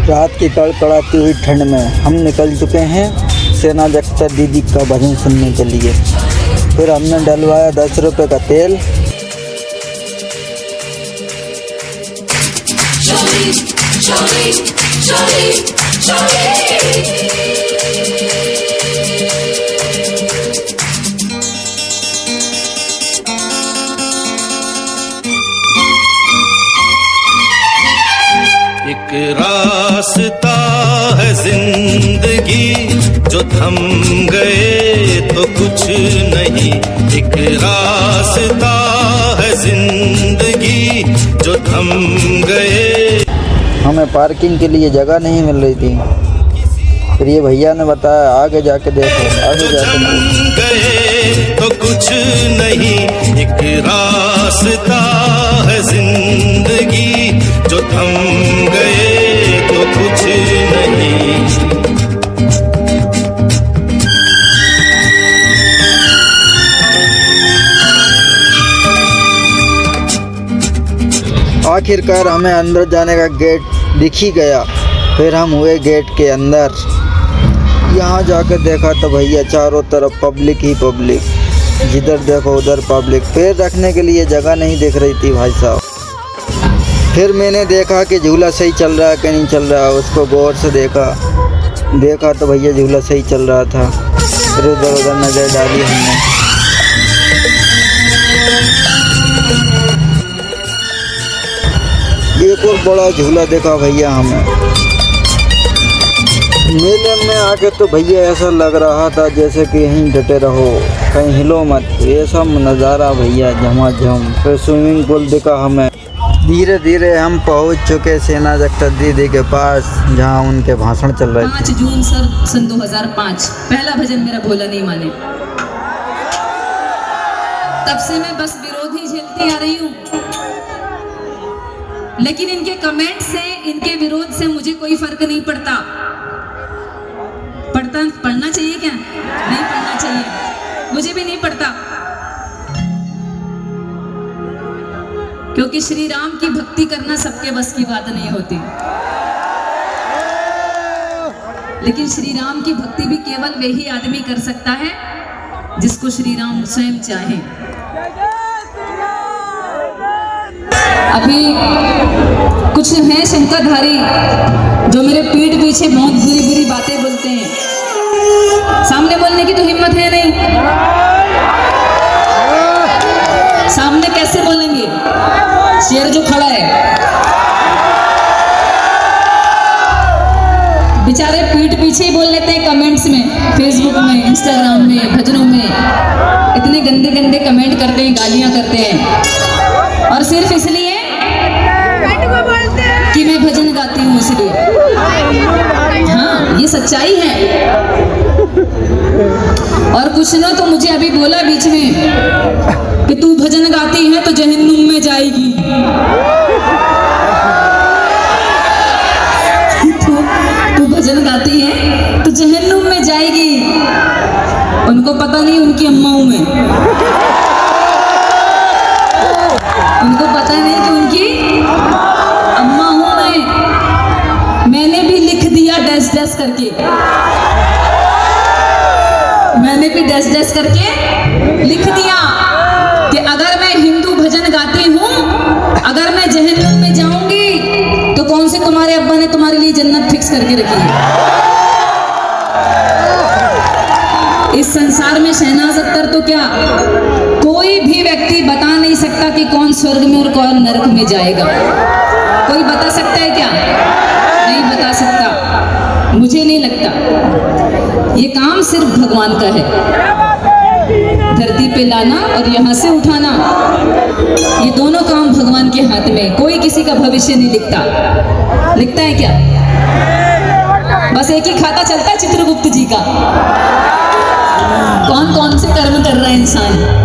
रात की कड़कड़ाती हुई ठंड में हम निकल चुके हैं सेना जगता दीदी का भजन सुनने के लिए। फिर हमने डलवाया 10 रुपये का तेल। एक रास्ता है जिंदगी जो थम गए तो कुछ नहीं। एक रास्ता है जिंदगी जो थम गए। हमें पार्किंग के लिए जगह नहीं मिल रही थी। फिर ये भैया ने बताया आगे जाके देखो, आगे जाके देखो। गए तो कुछ नहीं। एक रास्ता है जिंदगी जो थम गए तो कुछ नहीं। आखिरकार हमें अंदर जाने का गेट दिख ही गया। फिर हम हुए गेट के अंदर। यहाँ जाकर देखा तो भैया चारों तरफ पब्लिक ही पब्लिक, जिधर देखो उधर पब्लिक। पैर रखने के लिए जगह नहीं दिख रही थी भाई साहब। फिर मैंने देखा कि झूला सही चल रहा है कि नहीं चल रहा है, उसको गौर से देखा तो भैया झूला सही चल रहा था। फिर उधर उधर नज़र डाली हमने। एक और बड़ा झूला देखा भैया हमें। मेले में आके तो भैया ऐसा लग रहा था जैसे कि यहीं डटे रहो, कहीं हिलो मत। ऐसा नज़ारा भैया झमाझम। फिर स्विमिंग पूल दिखा हमें। धीरे धीरे हम पहुंच चुके सेना जगता दीदी के पास, जहां उनके भाषण चल रहे थे। 5 जून सन 2005 पहला भजन मेरा भोला नहीं माने। तब से मैं बस विरोध ही झेलती आ रही हूँ, लेकिन इनके कमेंट से, इनके विरोध से मुझे कोई फर्क नहीं पड़ता। पढ़ना चाहिए क्या? नहीं पढ़ना चाहिए, मुझे भी नहीं पड़ता। क्योंकि श्री राम की भक्ति करना सबके बस की बात नहीं होती, लेकिन श्री राम की भक्ति भी केवल वही आदमी कर सकता है जिसको श्री राम स्वयं चाहे। अभी कुछ हैं शंकरधारी जो मेरे पीठ पीछे बहुत बुरी बुरी बातें बोलते हैं। सामने बोलने की तो हिम्मत है नहीं। सामने कैसे बोलेंगे? शेर जो खड़ा है बेचारे पीठ पीछे ही बोल लेते हैं कमेंट्स में, फेसबुक में, इंस्टाग्राम में, भजनों में। इतने गंदे गंदे कमेंट करते हैं, गालियां करते हैं, और सिर्फ इसलिए कि मैं भजन गाती हूँ इसलिए। हाँ, ये सच्चाई है। और कुछ ना तो मुझे अभी बोला बीच में कि तू भजन गाती है तो जहन्नुम में जाएगी। तू भजन गाती है तो जहन्नुम में जाएगी। उनको पता नहीं उनकी अम्मा हूं मैं। उनको पता नहीं कि उनकी अम्मा हूं मैं। मैंने भी लिख दिया डैश डैश करके। मैंने भी डैश डैश करके लिख दिया कि अगर मैं हिंदू भजन गाती हूँ, अगर मैं जहन्नुम में जाऊंगी तो कौन से तुम्हारे अब्बा ने तुम्हारे लिए जन्नत फिक्स करके रखी है? इस संसार में शहनाज अख्तर तो क्या, कोई भी व्यक्ति बता नहीं सकता कि कौन स्वर्ग में और कौन नरक में जाएगा। कोई बता सकता है क्या? नहीं बता सकता। मुझे नहीं लगता। ये काम सिर्फ भगवान का है। धरती पे लाना और यहाँ से उठाना, ये दोनों काम भगवान के हाथ में। कोई किसी का भविष्य नहीं लिखता। लिखता है क्या? बस एक ही खाता चलता है, चित्रगुप्त जी का। कौन कौन से कर्म कर रहा है इंसान।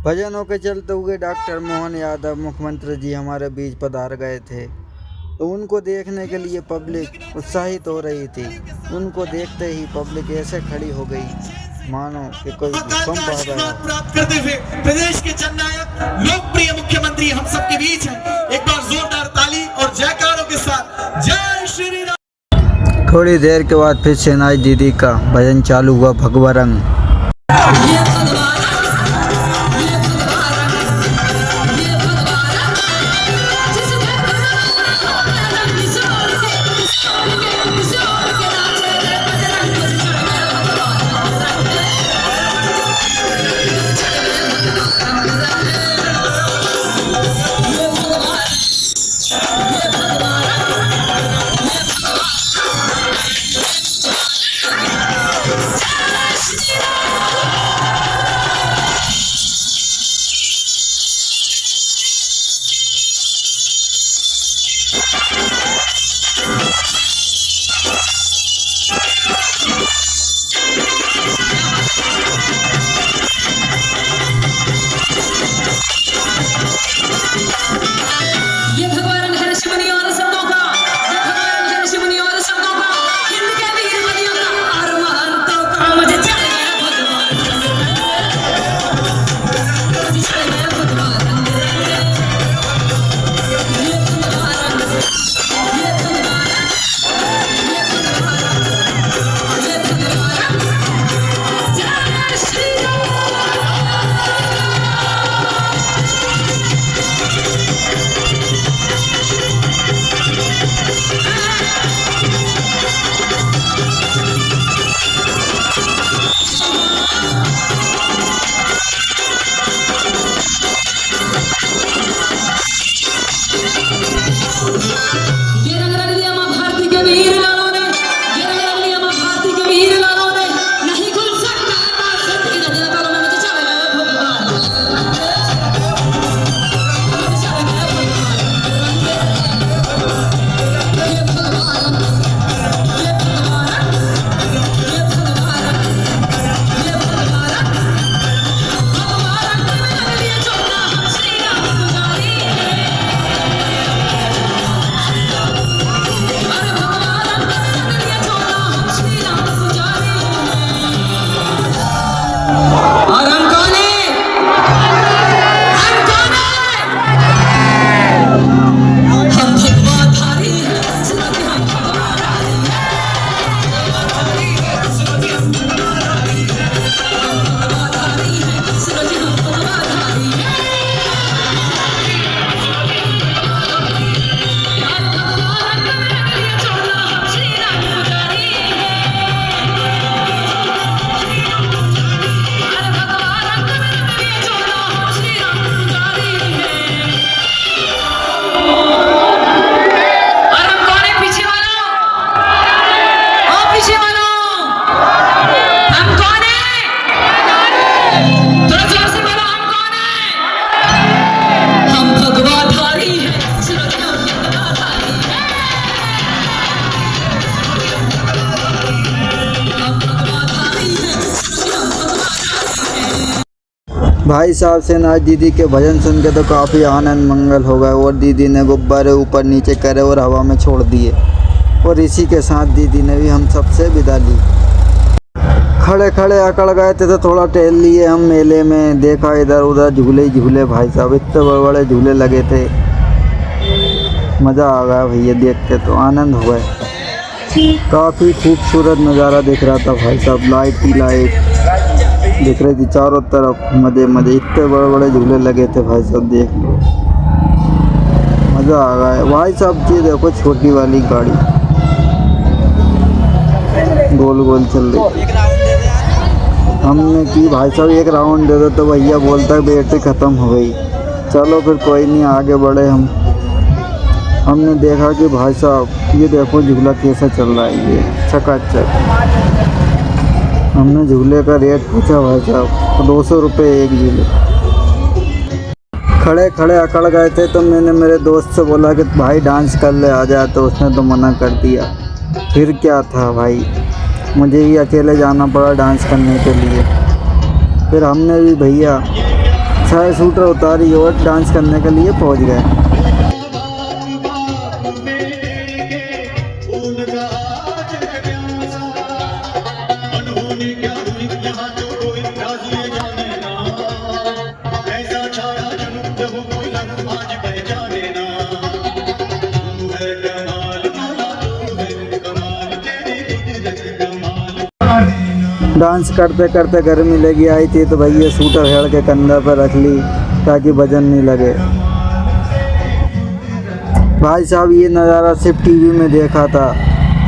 भजनों के चलते हुए डॉक्टर मोहन यादव मुख्यमंत्री जी हमारे बीच पधार गए थे, तो उनको देखने के लिए पब्लिक उत्साहित हो रही थी। उनको देखते ही पब्लिक ऐसे खड़ी हो गई मानो कि कोई भूकंप आ गया। प्राप्त करते हुए प्रदेश के जननायक लोकप्रिय मुख्यमंत्री हम सबके बीच हैं। एक बार जोरदार ताली और जयकारों के साथ जय श्री राम। थोड़ी देर के बाद फिर शहनाई दीदी का भजन चालू हुआ, भगवा रंग। भाई साहब शहनाई दीदी के भजन सुन के तो काफ़ी आनंद मंगल हो गए और दीदी ने गुब्बारे ऊपर नीचे करे और हवा में छोड़ दिए और इसी के साथ दीदी ने भी हम सबसे विदा ली। खड़े खड़े अकड़ गए थे तो थोड़ा टहल लिए हम मेले में, देखा इधर उधर झूले ही झूले। भाई साहब इतने बड़े बड़े झूले लगे थे, मज़ा आ गया भैया देख के, तो आनंद हो गए। काफ़ी खूबसूरत नज़ारा दिख रहा था भाई साहब, लाइट ही लाइट दिख रही थी चारों तरफ, मज़े मज़े। इतने बड़े बड़े झूले लगे थे भाई साहब, देख लो मज़ा आ गया। भाई साहब ये देखो छोटी वाली गाड़ी गोल गोल चल रही, हमने की भाई साहब एक राउंड दे दो तो भैया बोलता है बैटरी ख़त्म हो गई। चलो फिर कोई नहीं, आगे बढ़े हम। हमने देखा कि भाई साहब ये देखो झूला कैसा चल रहा है, ये चकाचक। हमने झूले का रेट पूछा भाई साहब, 200 रुपये एक झूले। खड़े खड़े अकड़ गए थे तो मैंने मेरे दोस्त से बोला कि भाई डांस कर ले आ जा, तो उसने तो मना कर दिया। फिर क्या था भाई, मुझे ही अकेले जाना पड़ा डांस करने के लिए। फिर हमने भी भैया सारे शूटर उतारी और डांस करने के लिए पहुंच गए। डांस करते करते गर्मी लगी आई थी तो भैया शूटर हेड़ के कंधा पर रख ली ताकि वजन नहीं लगे। भाई साहब ये नज़ारा सिर्फ टीवी में देखा था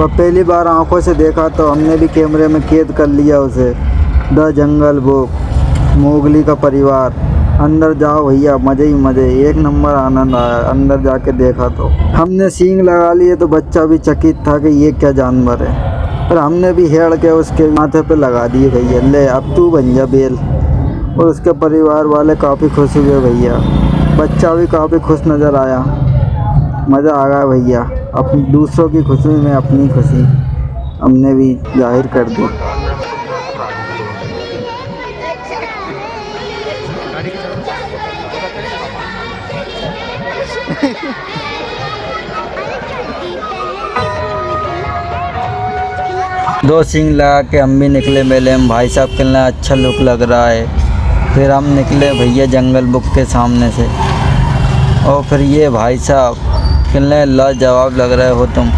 और पहली बार आंखों से देखा तो हमने भी कैमरे में कैद कर लिया उसे। द जंगल बुक, मोगली का परिवार। अंदर जाओ भैया, मज़े ही मज़े, एक नंबर आनंद आया। अंदर जाके देखा तो हमने सींग लगा लिए तो बच्चा भी चकित था कि ये क्या जानवर है, पर हमने भी हेड़ के उसके माथे पे लगा दिए भैया, ले अब तू बन जा बेल। और उसके परिवार वाले काफ़ी खुश हुए भैया, बच्चा भी काफ़ी खुश नज़र आया। मज़ा आ गया भैया, अपनी दूसरों की खुशी में अपनी खुशी हमने भी जाहिर कर दी। दो सींग लगा के हम भी निकले मेले में। भाई साहब कहने अच्छा लुक लग रहा है। फिर हम निकले भैया जंगल बुक के सामने से और फिर ये भाई साहब कहने लाजवाब लग रहे हो तुम।